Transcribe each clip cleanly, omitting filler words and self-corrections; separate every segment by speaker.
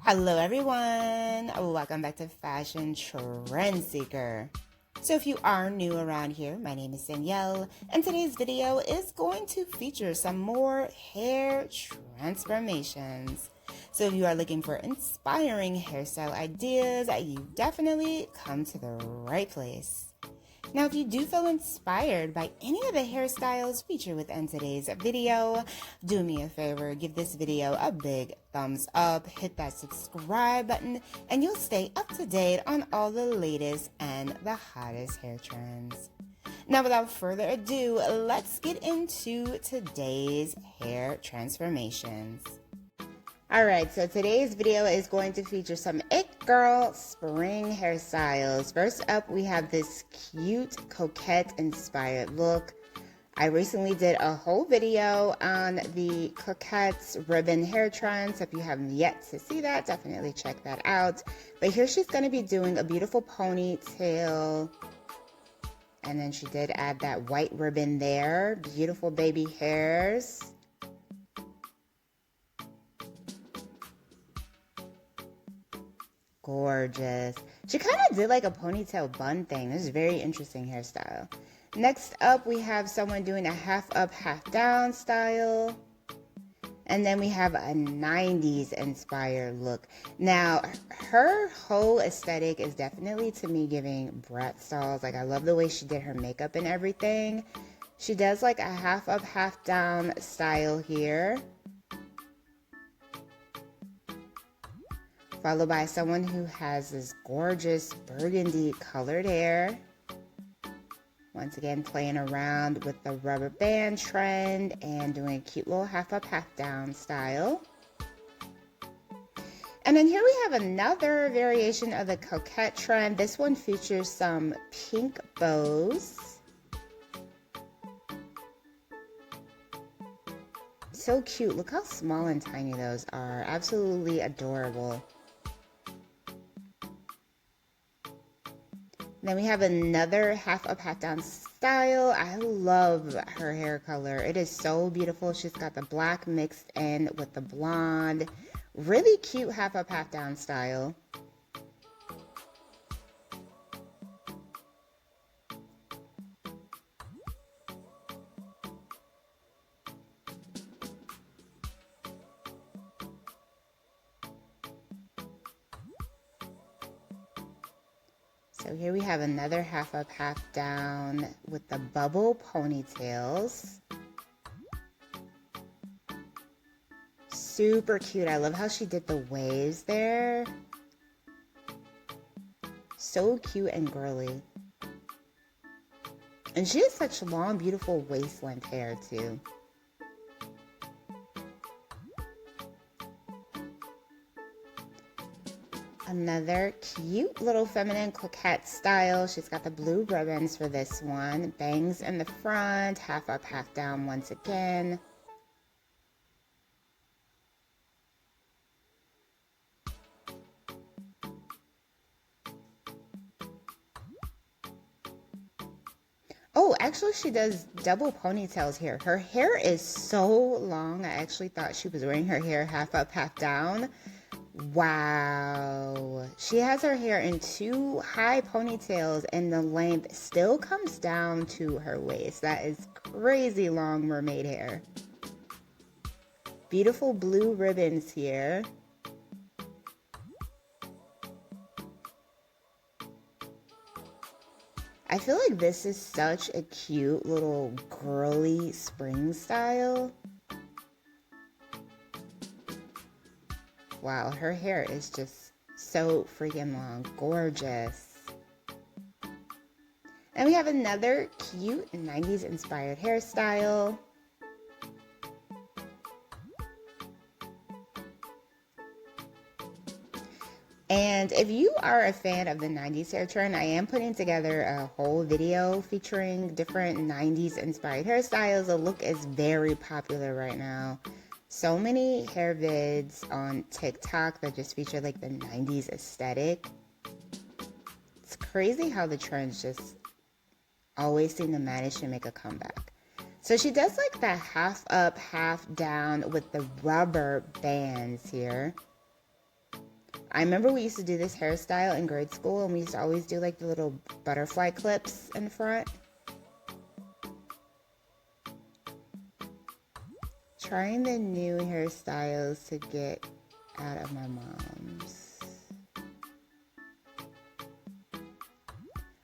Speaker 1: Hello everyone, welcome back to Fashion Trend Seeker. So if you are new around here, my name is Danielle, and today's video is going to feature some more hair transformations. So if you are looking for inspiring hairstyle ideas, you definitely come to the right place. Now, if you do feel inspired by any of the hairstyles featured within today's video, do me a favor, give this video a big thumbs up, hit that subscribe button, and you'll stay up to date on all the latest and the hottest hair trends. Now, without further ado, let's get into today's hair transformations. Alright, so today's video is going to feature some it girl spring hairstyles. First up, we have this cute Coquette inspired look. I recently did a whole video on the Coquette's ribbon hair trend, so if you haven't yet to see that, definitely check that out. But here she's going to be doing a beautiful ponytail, and then she did add that white ribbon there. Beautiful baby hairs. Gorgeous. She kind of did like a ponytail bun thing. This is a very interesting hairstyle. Next up, we have someone doing a half up, half down style. And then we have a 90s inspired look. Now, her whole aesthetic is definitely, to me, giving Bratz dolls. Like, I love the way she did her makeup and everything. She does like a half up, half down style here, followed by someone who has this gorgeous burgundy colored hair. Once again, playing around with the rubber band trend and doing a cute little half up, half down style. And then here we have another variation of the Coquette trend. This one features some pink bows. So cute. Look how small and tiny those are. Absolutely adorable. Then we have another half up, half down style. I love her hair color. It is so beautiful. She's got the black mixed in with the blonde. Really cute half up, half down style. So here we have another half up, half down with the bubble ponytails. Super cute. I love how she did the waves there. So cute and girly. And she has such long, beautiful waist length hair too. Another cute little feminine Coquette style. She's got the blue ribbons for this one. Bangs in the front, half up, half down once again. Oh, actually she does double ponytails here. Her hair is so long. I actually thought she was wearing her hair half up, half down. Wow. She has her hair in two high ponytails and the length still comes down to her waist. That is crazy long mermaid hair. Beautiful blue ribbons here. I feel like this is such a cute little girly spring style. Wow, her hair is just so freaking long. Gorgeous. And we have another cute 90s inspired hairstyle. And if you are a fan of the 90s hair trend, I am putting together a whole video featuring different 90s inspired hairstyles. The look is very popular right now. So many hair vids on TikTok that just feature like the 90s aesthetic. It's crazy how the trends just always seem to manage to make a comeback. So she does like the half up, half down with the rubber bands here. I remember we used to do this hairstyle in grade school, and we used to always do like the little butterfly clips in front. Trying the new hairstyles to get out of my mom's.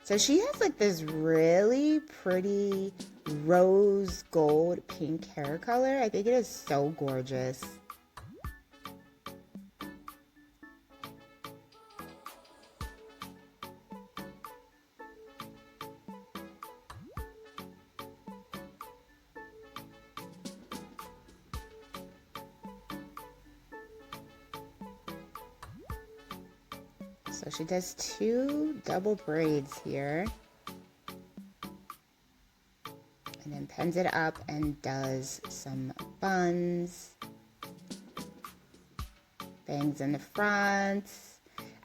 Speaker 1: So she has like this really pretty rose gold pink hair color. I think it is so gorgeous. So she does 2 double braids here. And then pins it up and does some buns. Bangs in the front.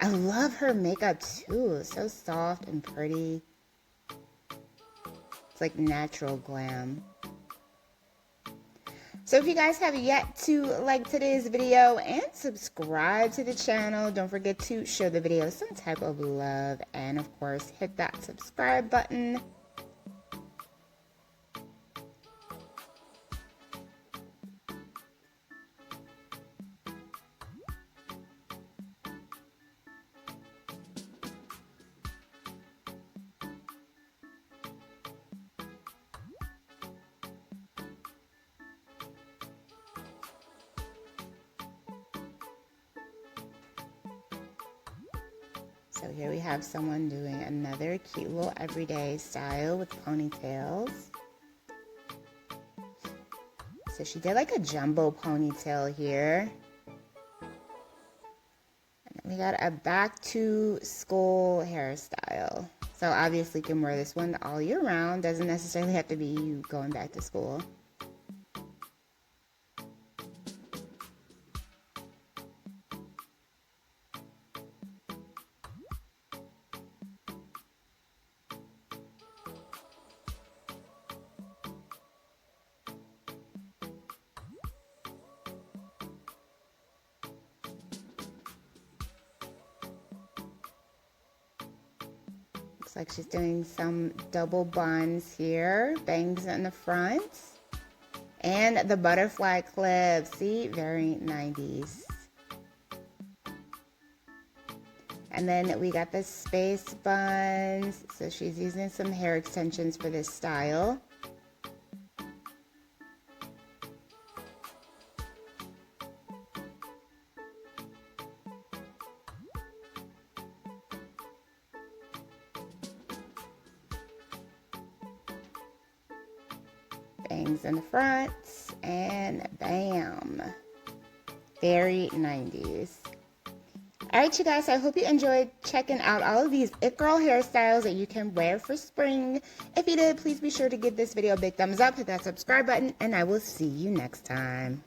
Speaker 1: I love her makeup too. It's so soft and pretty. It's like natural glam. So if you guys have yet to like today's video and subscribe to the channel, don't forget to show the video some type of love, and of course hit that subscribe button. So here we have someone doing another cute little everyday style with ponytails. So she did like a jumbo ponytail here. And then we got a back to school hairstyle. So obviously you can wear this one all year round. Doesn't necessarily have to be you going back to school. Looks like she's doing some double buns here, bangs in the front, and the butterfly clip. See, very 90s. And then we got the space buns. So she's using some hair extensions for this style. Bangs in the front, and bam. Very 90s. Alright, you guys, I hope you enjoyed checking out all of these It Girl hairstyles that you can wear for spring. If you did, please be sure to give this video a big thumbs up, hit that subscribe button, and I will see you next time.